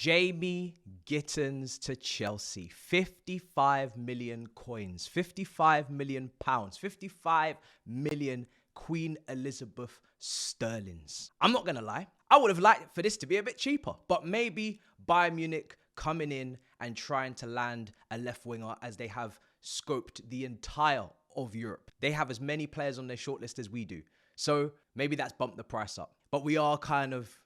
Jamie Gittens to Chelsea. 55 million coins, 55 million pounds, 55 million Queen Elizabeth sterlings. I'm not going to lie. I would have liked for this to be a bit cheaper, but maybe Bayern Munich coming in and trying to land a left winger as they have scoped the entire of Europe. They have as many players on their shortlist as we do. So maybe that's bumped the price up. But we are kind of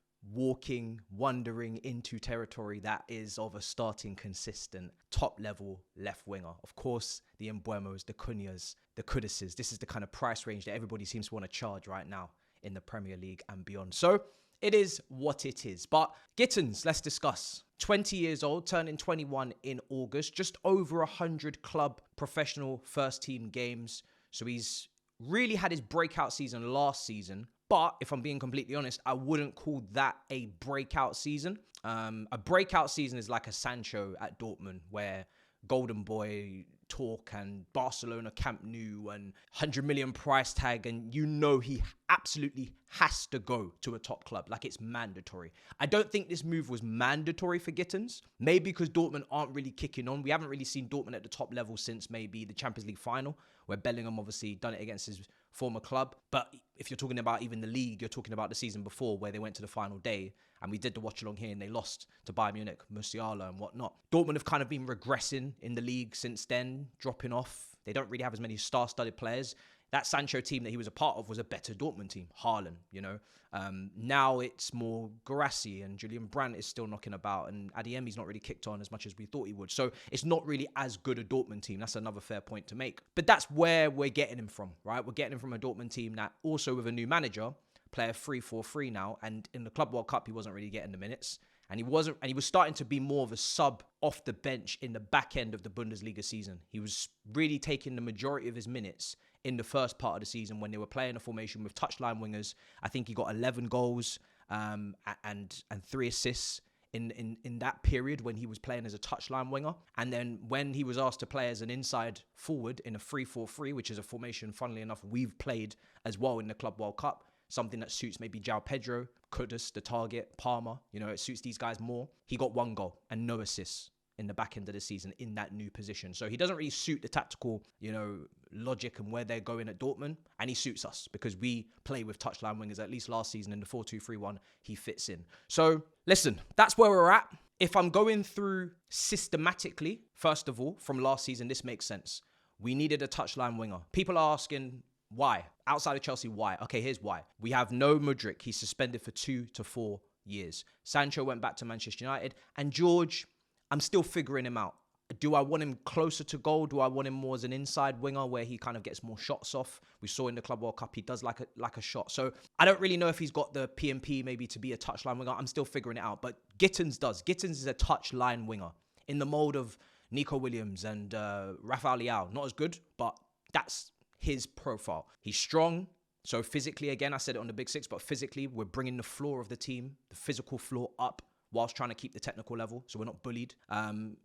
wandering into territory that is of a starting, consistent, top-level left winger. Of course, the Mbeuemos, the Cunhas, the Kuduses. This is the kind of price range that everybody seems to want to charge right now in the Premier League and beyond. So it is what it is. But Gittens, let's discuss. 20 years old, turning 21 in August. Just over 100 club professional first-team games. So he's really had his breakout season last season. But if I'm being completely honest, I wouldn't call that a breakout season. A breakout season is like a Sancho at Dortmund, where Golden Boy talk and Barcelona Camp Nou and 100 million price tag, and you know he absolutely has to go to a top club. Like, it's mandatory. I don't think this move was mandatory for Gittens. Maybe because Dortmund aren't really kicking on. We haven't really seen Dortmund at the top level since maybe the Champions League final, where Bellingham obviously done it against his former club. But if you're talking about even the league, you're talking about the season before where they went to the final day, and we did the watch along here and they lost to Bayern Munich, Musiala and whatnot. Dortmund have kind of been regressing in the league since then, dropping off. They don't really have as many star-studded players. That Sancho team that he was a part of was a better Dortmund team, Hairline, you know. Now it's more Guirassy, and Julian Brandt is still knocking about, and Adeyemi's not really kicked on as much as we thought he would. So it's not really as good a Dortmund team. That's another fair point to make. But that's where we're getting him from, right? We're getting him from a Dortmund team that also with a new manager, play a 3-4-3 now, and in the Club World Cup, he wasn't really getting the minutes. And he was starting to be more of a sub off the bench in the back end of the Bundesliga season. He was really taking the majority of his minutes in the first part of the season when they were playing a formation with touchline wingers. I think he got 11 goals and 3 assists in that period when he was playing as a touchline winger. And then when he was asked to play as an inside forward in a 3-4-3, which is a formation, funnily enough, we've played as well in the Club World Cup, something that suits maybe Pedro, Kudus, the target, Palmer, you know, it suits these guys more. He got 1 goal and no assists in the back end of the season in that new position. So he doesn't really suit the tactical, you know, logic and where they're going at Dortmund. And he suits us because we play with touchline wingers. At least last season in the 4-2-3-1, he fits in. So listen, that's where we're at. If I'm going through systematically, first of all, from last season, this makes sense. We needed a touchline winger. People are asking, why? Outside of Chelsea, why? Okay, here's why. We have no Mudryk. He's suspended for 2 to 4 years. Sancho went back to Manchester United. And George, I'm still figuring him out. Do I want him closer to goal? Do I want him more as an inside winger where he kind of gets more shots off? We saw in the Club World Cup, he does like a shot. So I don't really know if he's got the P&P maybe to be a touchline winger. I'm still figuring it out. But Gittens does. Gittens is a touchline winger in the mold of Nico Williams and Rafael Leao. Not as good, but that's his profile. He's strong. So physically, again, I said it on the Big Six, but physically, we're bringing the floor of the team, the physical floor up, whilst trying to keep the technical level, so we're not bullied.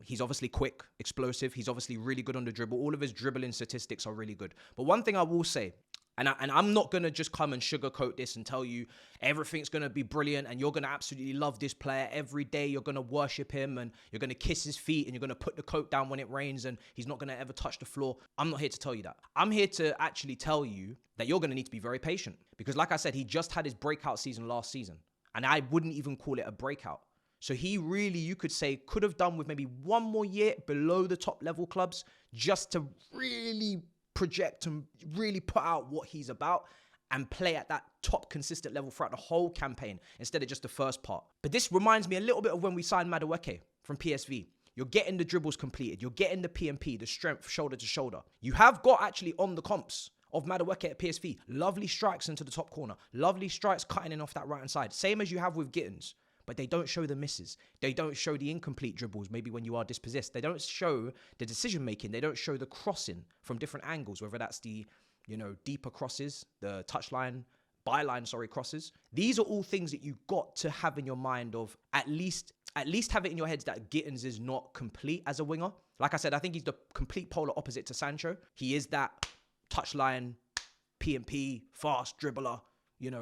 He's obviously quick, explosive. He's obviously really good on the dribble. All of his dribbling statistics are really good. But one thing I will say, and I'm not going to just come and sugarcoat this and tell you everything's going to be brilliant and you're going to absolutely love this player. Every day you're going to worship him and you're going to kiss his feet and you're going to put the coat down when it rains and he's not going to ever touch the floor. I'm not here to tell you that. I'm here to actually tell you that you're going to need to be very patient. Because like I said, he just had his breakout season last season. And I wouldn't even call it a breakout. So he really, you could say, could have done with maybe 1 more year below the top level clubs just to really project and really put out what he's about and play at that top consistent level throughout the whole campaign instead of just the first part. But this reminds me a little bit of when we signed Madueke from PSV. You're getting the dribbles completed. You're getting the P&P, the strength shoulder to shoulder. You have got actually on the comps of Madueke at PSV. Lovely strikes into the top corner. Lovely strikes cutting in off that right-hand side. Same as you have with Gittens. But they don't show the misses. They don't show the incomplete dribbles, maybe when you are dispossessed. They don't show the decision-making. They don't show the crossing from different angles, whether that's the, you know, deeper crosses, the touchline, byline, crosses. These are all things that you've got to have in your mind of at least have it in your heads that Gittens is not complete as a winger. Like I said, I think he's the complete polar opposite to Sancho. He is that touchline, P&P, fast dribbler,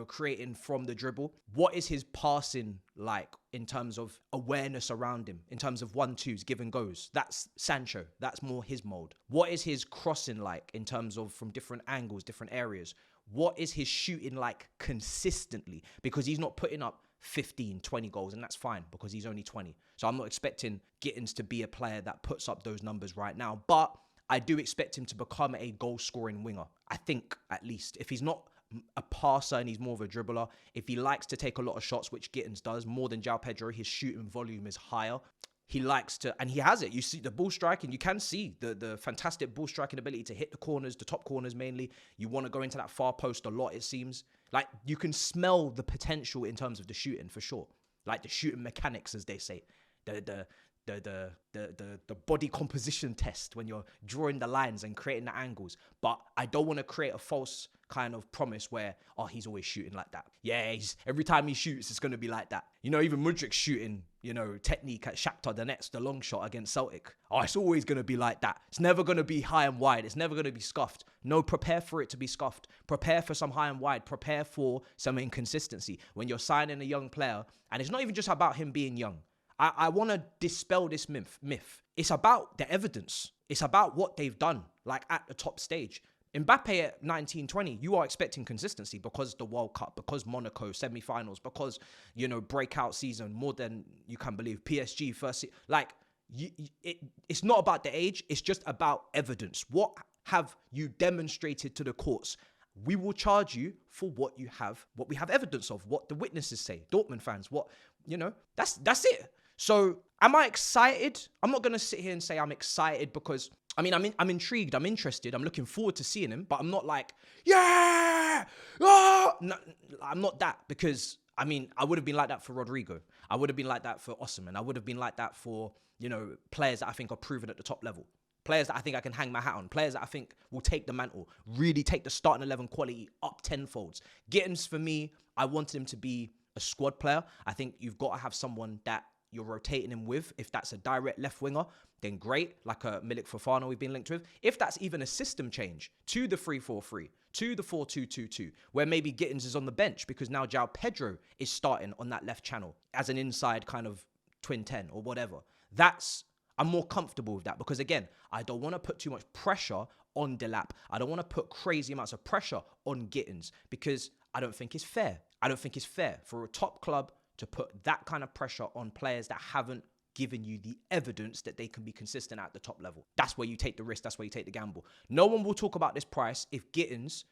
creating from the dribble. What is his passing like in terms of awareness around him, in terms of 1-2s, give and goes? That's Sancho. That's more his mode. What is his crossing like in terms of from different angles, different areas? What is his shooting like consistently? Because he's not putting up 15, 20 goals, and that's fine because he's only 20. So I'm not expecting Gittens to be a player that puts up those numbers right now, but I do expect him to become a goal-scoring winger. I think, at least. If he's not a passer and he's more of a dribbler, if he likes to take a lot of shots, which Gittens does, more than João Pedro, his shooting volume is higher. He likes to, and he has it. You see the ball striking, you can see the fantastic ball striking ability to hit the corners, the top corners mainly. You want to go into that far post a lot, it seems. Like, you can smell the potential in terms of the shooting, for sure. Like, the shooting mechanics, as they say. The body composition test when you're drawing the lines and creating the angles. But I don't want to create a false kind of promise where, he's always shooting like that. Yeah, every time he shoots, it's going to be like that. Even Mudryk's shooting, technique at Shakhtar Donetsk, the long shot against Celtic. It's always going to be like that. It's never going to be high and wide. It's never going to be scuffed. No, prepare for it to be scuffed. Prepare for some high and wide. Prepare for some inconsistency. When you're signing a young player, and it's not even just about him being young. I want to dispel this myth. It's about the evidence. It's about what they've done, like at the top stage. Mbappe at 19, 20, you are expecting consistency because the World Cup, because Monaco semi-finals, because, breakout season, more than you can believe. PSG first, it's not about the age. It's just about evidence. What have you demonstrated to the courts? We will charge you for what we have evidence of, what the witnesses say, Dortmund fans, that's it. So am I excited? I'm not going to sit here and say I'm excited because, I'm intrigued. I'm interested. I'm looking forward to seeing him, but I'm not like, yeah, no, I'm not that because, I would have been like that for Rodrigo. I would have been like that for Osimhen. I would have been like that for, players that I think are proven at the top level. Players that I think I can hang my hat on. Players that I think will take the mantle, really take the starting 11 quality up tenfolds. Gittens, for me, I wanted him to be a squad player. I think you've got to have someone that you're rotating him with. If that's a direct left winger, then great, like a Milik Fofana we've been linked with. If that's even a system change to the 3-4-3, to the 4-2-2-2, where maybe Gittens is on the bench because now João Pedro is starting on that left channel as an inside kind of twin 10 or whatever. I'm more comfortable with that because, again, I don't want to put too much pressure on Delap. I don't want to put crazy amounts of pressure on Gittens because I don't think it's fair. I don't think it's fair for a top club to put that kind of pressure on players that haven't given you the evidence that they can be consistent at the top level. That's where you take the risk. That's where you take the gamble. No one will talk about this price if Gittens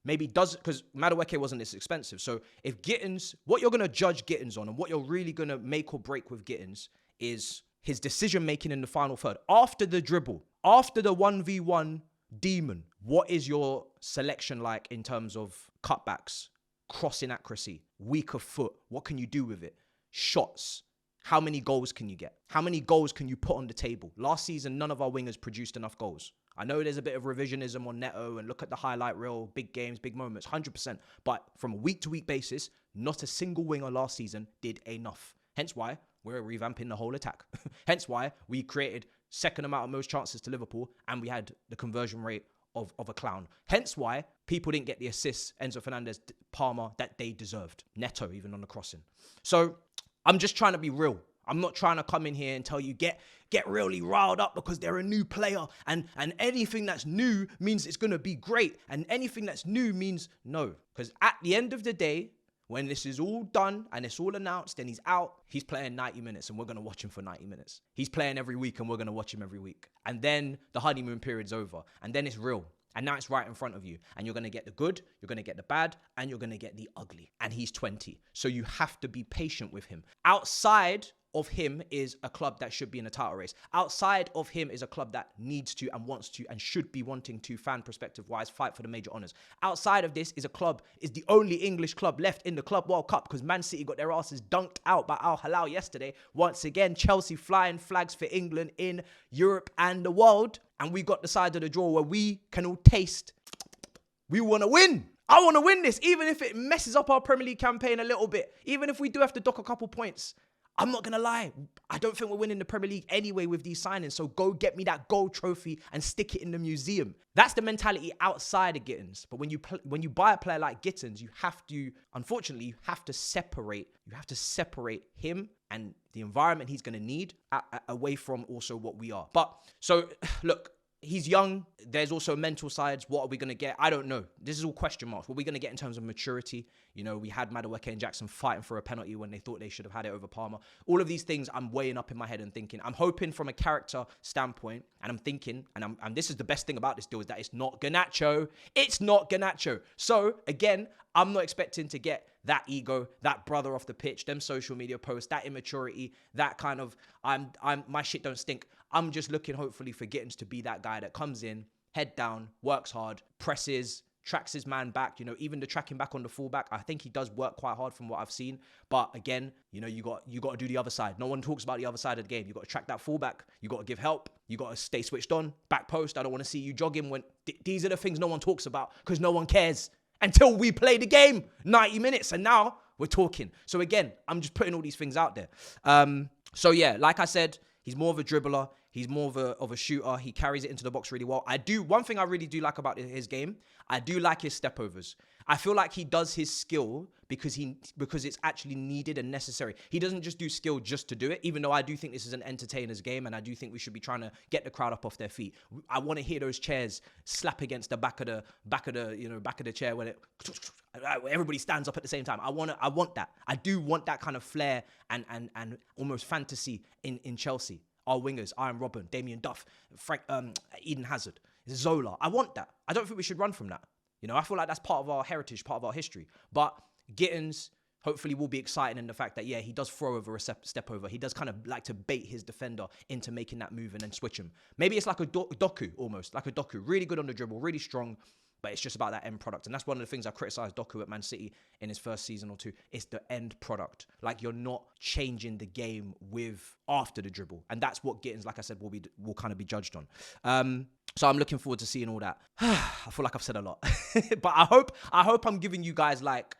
maybe does, because Madueke wasn't this expensive. So if Gittens, what you're going to judge Gittens on and what you're really going to make or break with Gittens is his decision-making in the final third. After the dribble, after the 1v1 demon, what is your selection like in terms of cutbacks, crossing accuracy, weaker foot? What can you do with it? Shots. How many goals can you get? How many goals can you put on the table? Last season, none of our wingers produced enough goals. I know there's a bit of revisionism on Neto and look at the highlight reel, big games, big moments, 100%. But from a week-to-week basis, not a single winger last season did enough. Hence why we're revamping the whole attack. Hence why we created second amount of most chances to Liverpool and we had the conversion rate of a clown. Hence why people didn't get the assists, Enzo Fernandez, Palmer, that they deserved. Neto, even on the crossing. So I'm just trying to be real. I'm not trying to come in here and tell you, get really riled up because they're a new player and anything that's new means it's going to be great. And anything that's new means no. Because at the end of the day, when this is all done and it's all announced and he's out, he's playing 90 minutes and we're going to watch him for 90 minutes. He's playing every week and we're going to watch him every week. And then the honeymoon period's over and then it's real. And now it's right in front of you. And you're going to get the good, you're going to get the bad, and you're going to get the ugly. And he's 20. So you have to be patient with him. Outside of him is a club that should be in a title race. Outside of him is a club that needs to and wants to and should be wanting to, fan perspective wise, fight for the major honours. Outside of this is the only English club left in the Club World Cup because Man City got their asses dunked out by Al Hilal yesterday. Once again, Chelsea flying flags for England in Europe and the world. And we got the side of the draw where we can all taste. We want to win. I want to win this, even if it messes up our Premier League campaign a little bit. Even if we do have to dock a couple points. I'm not going to lie. I don't think we're winning the Premier League anyway with these signings. So go get me that gold trophy and stick it in the museum. That's the mentality outside of Gittens. But when you buy a player like Gittens, you have to, unfortunately, you have to separate him and the environment he's going to need away from also what we are. But so look, he's young. There's also mental sides. What are we going to get? I don't know. This is all question marks. What are we going to get in terms of maturity? You know, we had Madueke and Jackson fighting for a penalty when they thought they should have had it over Palmer. All of these things I'm weighing up in my head and thinking. I'm hoping from a character standpoint, and I'm thinking, and this is the best thing about this deal, is that it's not Garnacho. It's not Garnacho. So, again, I'm not expecting to get that ego, that brother off the pitch, them social media posts, that immaturity, that kind of, my shit don't stink. I'm just looking, hopefully, for Gittens to be that guy that comes in, head down, works hard, presses, tracks his man back. You know, even the tracking back on the fullback, I think he does work quite hard from what I've seen. But again, you know, you got to do the other side. No one talks about the other side of the game. You got to track that fullback. You got to give help. You got to stay switched on. Back post. I don't want to see you jogging when these are the things no one talks about because no one cares until we play the game 90 minutes. And now we're talking. So again, I'm just putting all these things out there. So yeah, like I said, he's more of a dribbler. He's more of a shooter. He carries it into the box really well. One thing I really do like about his game, I do like his stepovers. I feel like he does his skill because it's actually needed and necessary. He doesn't just do skill just to do it, even though I do think this is an entertainer's game and I do think we should be trying to get the crowd up off their feet. I want to hear those chairs slap against the back of the chair when everybody stands up at the same time. I want that. I do want that kind of flair and almost fantasy in Chelsea. Our wingers, Iron Robben, Damien Duff, Eden Hazard, Zola. I want that. I don't think we should run from that. You know, I feel like that's part of our heritage, part of our history. But Gittens hopefully will be exciting in the fact that, yeah, he does throw over a step over. He does kind of like to bait his defender into making that move and then switch him. Maybe it's like a Doku almost, like a Doku. Really good on the dribble, really strong. But it's just about that end product. And that's one of the things I criticised Doku at Man City in his first season or two. It's the end product. Like, you're not changing the game after the dribble. And that's what Gittens, like I said, will kind of be judged on. So I'm looking forward to seeing all that. I feel like I've said a lot. But I hope I'm giving you guys like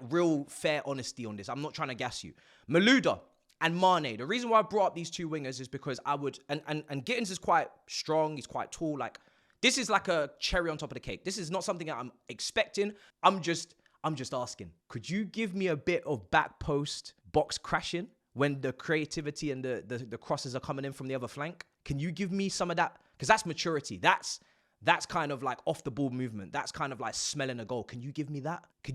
real fair honesty on this. I'm not trying to gas you. Malouda and Mane. The reason why I brought up these two wingers is because I would... And Gittens is quite strong. He's quite tall. Like, this is like a cherry on top of the cake. This is not something that I'm expecting. I'm just asking. Could you give me a bit of back post box crashing when the creativity and the crosses are coming in from the other flank? Can you give me some of that? Because that's maturity. That's kind of like off the ball movement. That's kind of like smelling a goal. Can you give me that? Can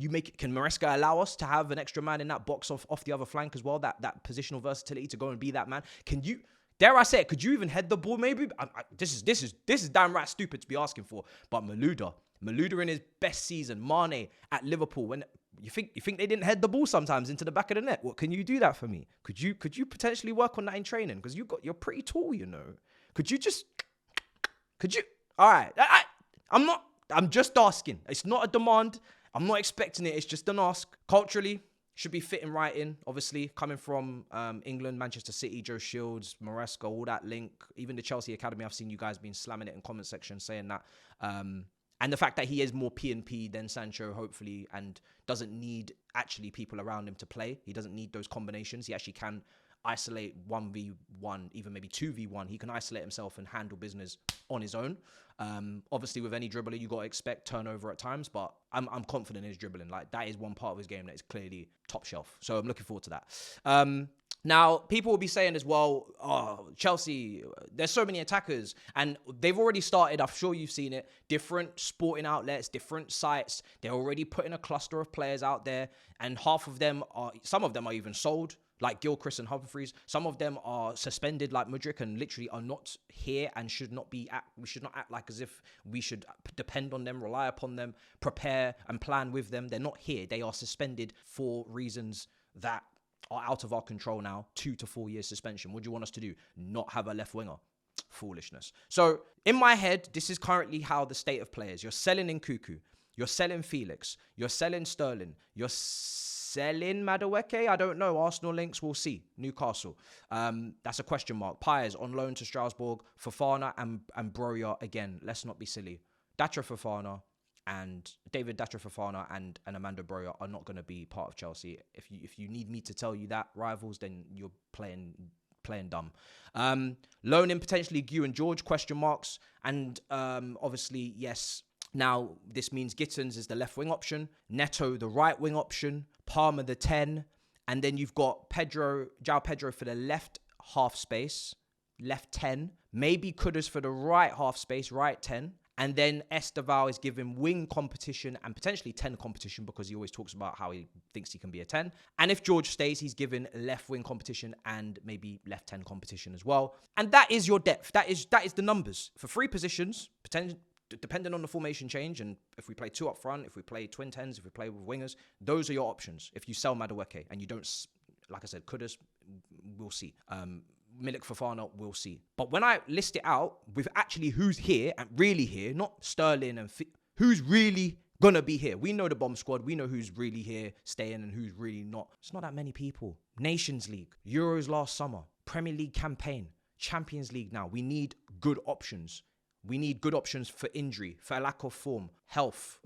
Maresca allow us to have an extra man in that box off the other flank as well? That positional versatility to go and be that man. Can you? Dare I say it? Could you even head the ball? Maybe this is damn right stupid to be asking for. But Malouda in his best season, Mane at Liverpool, when you think they didn't head the ball sometimes into the back of the net. What, can you do that for me? Could you potentially work on that in training? Because you're pretty tall, you know. Could you? All right. I'm just asking. It's not a demand. I'm not expecting it. It's just an ask. Culturally, should be fitting right in, obviously, coming from England, Manchester City, Joe Shields, Maresca, all that link. Even the Chelsea Academy, I've seen you guys been slamming it in comment section, saying that. And the fact that he is more P&P than Sancho, hopefully, and doesn't need actually people around him to play. He doesn't need those combinations. He actually can isolate 1v1, even maybe 2v1. He can isolate himself and handle business on his own. Obviously, with any dribbler, you got to expect turnover at times, but I'm confident in his dribbling. Like, that is one part of his game that is clearly top shelf. So I'm looking forward to that. Now, people will be saying as well, oh, Chelsea, there's so many attackers, and they've already started, I'm sure you've seen it, different sporting outlets, different sites. They're already putting a cluster of players out there, and some of them are even sold, like Gilchrist and Humphreys. Some of them are suspended, like Mudryk, and literally are not here and we should not act like as if we should depend on them, rely upon them, prepare and plan with them. They're not here. They are suspended for reasons that are out of our control now. 2 to 4 years suspension. What do you want us to do? Not have a left winger? Foolishness. So in my head, this is currently how the state of play is. You're selling Nkuku. You're selling Felix. You're selling Sterling. You're selling Madueke. I don't know. Arsenal links, we'll see. Newcastle. That's a question mark. Pires on loan to Strasbourg. Fofana and Broja again. Let's not be silly. Datra Fofana And David Datro Fofana and Amanda Broya are not going to be part of Chelsea. If you need me to tell you that, rivals, then you're playing dumb. Loaning potentially Gu and George, question marks. And obviously, yes, now this means Gittens is the left wing option, Neto the right wing option, Palmer the 10, and then you've got João Pedro for the left half space, left 10, maybe Kudus for the right half space, right 10. And then Esteval is given wing competition and potentially 10 competition because he always talks about how he thinks he can be a 10. And if George stays, he's given left wing competition and maybe left 10 competition as well. And that is your depth. That is the numbers. For 3 positions, depending on the formation change, and if we play 2 up front, if we play twin 10s, if we play with wingers, those are your options. If you sell Madueke and you don't, like I said, Kudus, we'll see. Milik Fofana, we'll see. But when I list it out with actually who's here and really here, not Sterling and who's really gonna be here. We know the bomb squad. We know who's really here, staying, and who's really not. It's not that many people. Nations League, Euros last summer, Premier League campaign, Champions League now. We need good options. We need good options for injury, for a lack of form, health,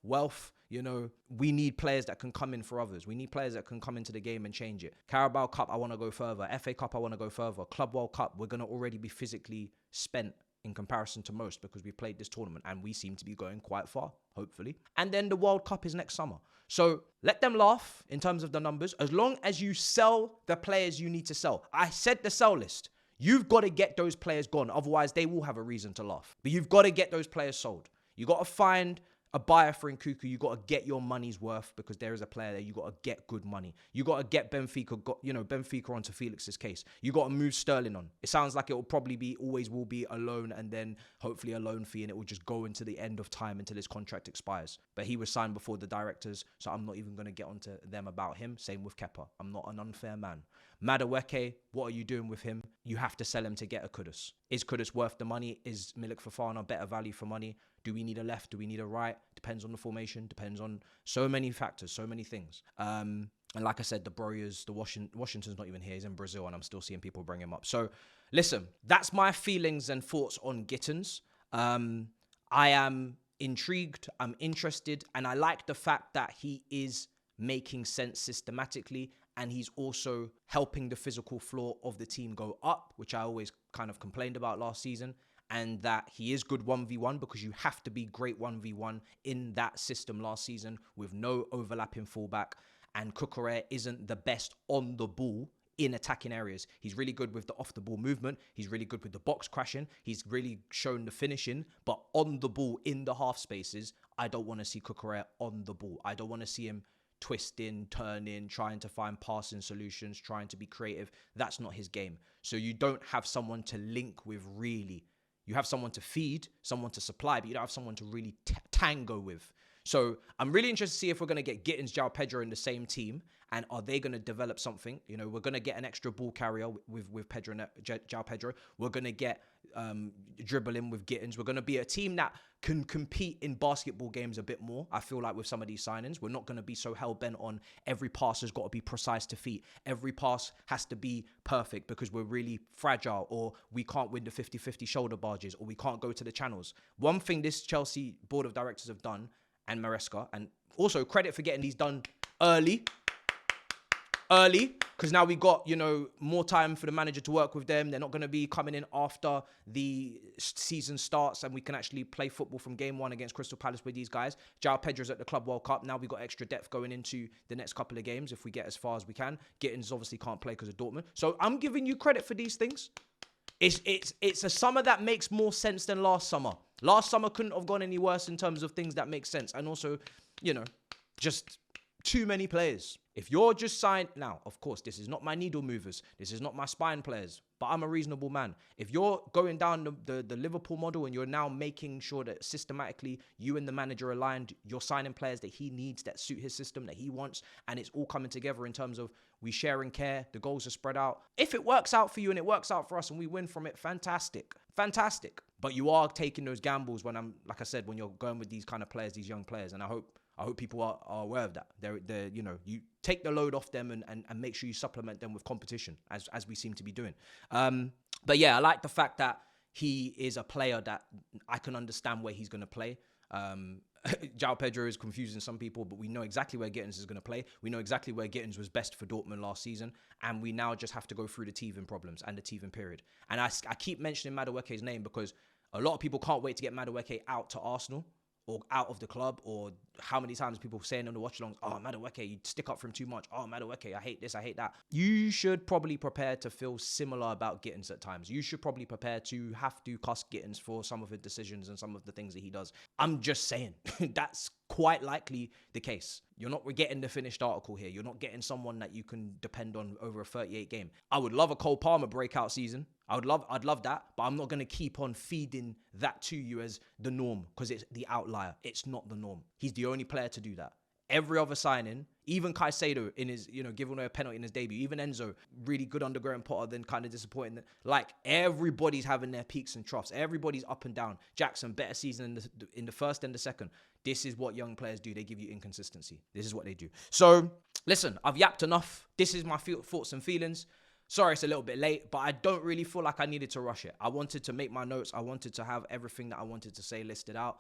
wealth. You know, we need players that can come in for others. We need players that can come into the game and change it. Carabao Cup, I want to go further. FA Cup, I want to go further. Club World Cup, we're going to already be physically spent in comparison to most because we played this tournament and we seem to be going quite far, hopefully. And then the World Cup is next summer. So let them laugh in terms of the numbers. As long as you sell the players you need to sell. I said the sell list. You've got to get those players gone. Otherwise, they will have a reason to laugh. But you've got to get those players sold. You got to find a buyer for Nkuku. You got to get your money's worth because there is a player there. You got to get good money. You got to get Benfica onto Felix's case. You got to move Sterling on. It sounds like it will probably always will be a loan and then hopefully a loan fee, and it will just go into the end of time until his contract expires. But he was signed before the directors, so I'm not even going to get onto them about him. Same with Kepa. I'm not an unfair man. Madueke, what are you doing with him? You have to sell him to get a Kudus. Is Kudus worth the money? Is Milik Fofana better value for money? Do we need a left? Do we need a right? Depends on the formation. Depends on so many factors, so many things. And like I said, the Broyers, Washington's not even here. He's in Brazil, and I'm still seeing people bring him up. So listen, that's my feelings and thoughts on Gittens. I am intrigued. I'm interested. And I like the fact that he is making sense systematically. And he's also helping the physical floor of the team go up, which I always kind of complained about last season. And that he is good 1v1 because you have to be great 1v1 in that system last season with no overlapping fullback. And Cucurella isn't the best on the ball in attacking areas. He's really good with the off-the-ball movement. He's really good with the box crashing. He's really shown the finishing. But on the ball, in the half spaces, I don't want to see Cucurella on the ball. I don't want to see him twisting, turning, trying to find passing solutions, trying to be creative. That's not his game. So you don't have someone to link with really. You have someone to feed, someone to supply, but you don't have someone to really tango with. So I'm really interested to see if we're going to get Gittens, João Pedro in the same team. And are they going to develop something? You know, we're going to get an extra ball carrier with Pedro and João Pedro. We're going to get dribbling with Gittens. We're going to be a team that can compete in basketball games a bit more. I feel like with some of these signings, we're not going to be so hell-bent on every pass has got to be precise to feet. Every pass has to be perfect because we're really fragile, or we can't win the 50-50 shoulder barges, or we can't go to the channels. One thing this Chelsea board of directors have done, and Maresca, and also credit for getting these done early, because now we got, you know, more time for the manager to work with them. They're not going to be coming in after the season starts, and we can actually play football from game 1 against Crystal Palace with these guys. João Pedro's at the Club World Cup. Now we got extra depth going into the next couple of games if we get as far as we can. Gittens obviously can't play because of Dortmund. So I'm giving you credit for these things. It's a summer that makes more sense than last summer. Last summer couldn't have gone any worse in terms of things that make sense. And also, you know, just too many players. If you're just signed... Now, of course, this is not my needle movers. This is not my spine players. But I'm a reasonable man. If you're going down the Liverpool model and you're now making sure that systematically you and the manager are aligned, you're signing players that he needs, that suit his system, that he wants, and it's all coming together in terms of we share and care, the goals are spread out. If it works out for you and it works out for us and we win from it, fantastic. Fantastic. But you are taking those gambles when like I said, when you're going with these kind of players, these young players, and I hope people are aware of that. They're you know, you take the load off them and make sure you supplement them with competition as we seem to be doing. But yeah, I like the fact that he is a player that I can understand where he's going to play. João Pedro is confusing some people, but we know exactly where Gittens is going to play. We know exactly where Gittens was best for Dortmund last season. And we now just have to go through the teething problems and the teething period. And I keep mentioning Madueke's name because a lot of people can't wait to get Madueke out to Arsenal or out of the club, or how many times people saying on the watch-alongs, oh, Madueke, you stick up for him too much. Oh, Madueke, I hate this, I hate that. You should probably prepare to feel similar about Gittens at times. You should probably prepare to have to cuss Gittens for some of his decisions and some of the things that he does. I'm just saying, that's quite likely the case. You're not getting the finished article here. You're not getting someone that you can depend on over a 38 game. I would love a Cole Palmer breakout season. I'd love that, but I'm not going to keep on feeding that to you as the norm because it's the outlier. It's not the norm. He's the only player to do that. Every other signing, even Caicedo in his, giving away a penalty in his debut, even Enzo, really good under Graham Potter, then kind of disappointing. Like, everybody's having their peaks and troughs. Everybody's up and down. Jackson, better season in the first and the second. This is what young players do. They give you inconsistency. This is what they do. So, listen, I've yapped enough. This is my thoughts and feelings. Sorry, it's a little bit late, but I don't really feel like I needed to rush it. I wanted to make my notes. I wanted to have everything that I wanted to say listed out.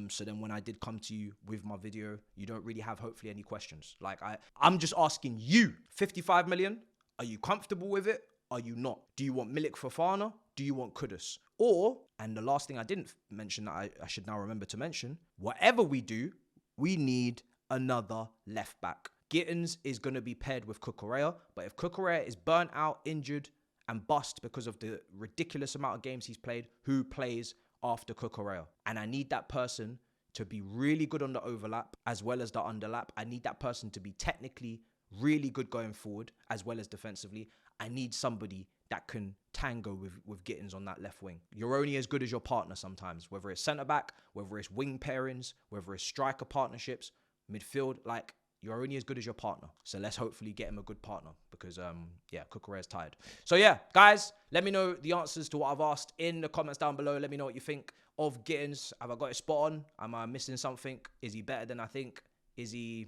So then when I did come to you with my video, you don't really have, hopefully, any questions. Like, I'm just asking you, 55 million, are you comfortable with it? Are you not? Do you want Milik Fofana? Do you want Kudus? Or, and the last thing I didn't mention that I should now remember to mention, whatever we do, we need another left back. Gittens is going to be paired with Cucurella, but if Cucurella is burnt out, injured, and bust because of the ridiculous amount of games he's played, who plays after Cucurella? And I need that person to be really good on the overlap as well as the underlap. I need that person to be technically really good going forward as well as defensively. I need somebody that can tango with Gittens on that left wing. You're only as good as your partner sometimes, whether it's centre-back, whether it's wing pairings, whether it's striker partnerships, midfield, like, you're only as good as your partner. So let's hopefully get him a good partner because, Cucurella's tired. So yeah, guys, let me know the answers to what I've asked in the comments down below. Let me know what you think of Gittens. Have I got it spot on? Am I missing something? Is he better than I think? Is he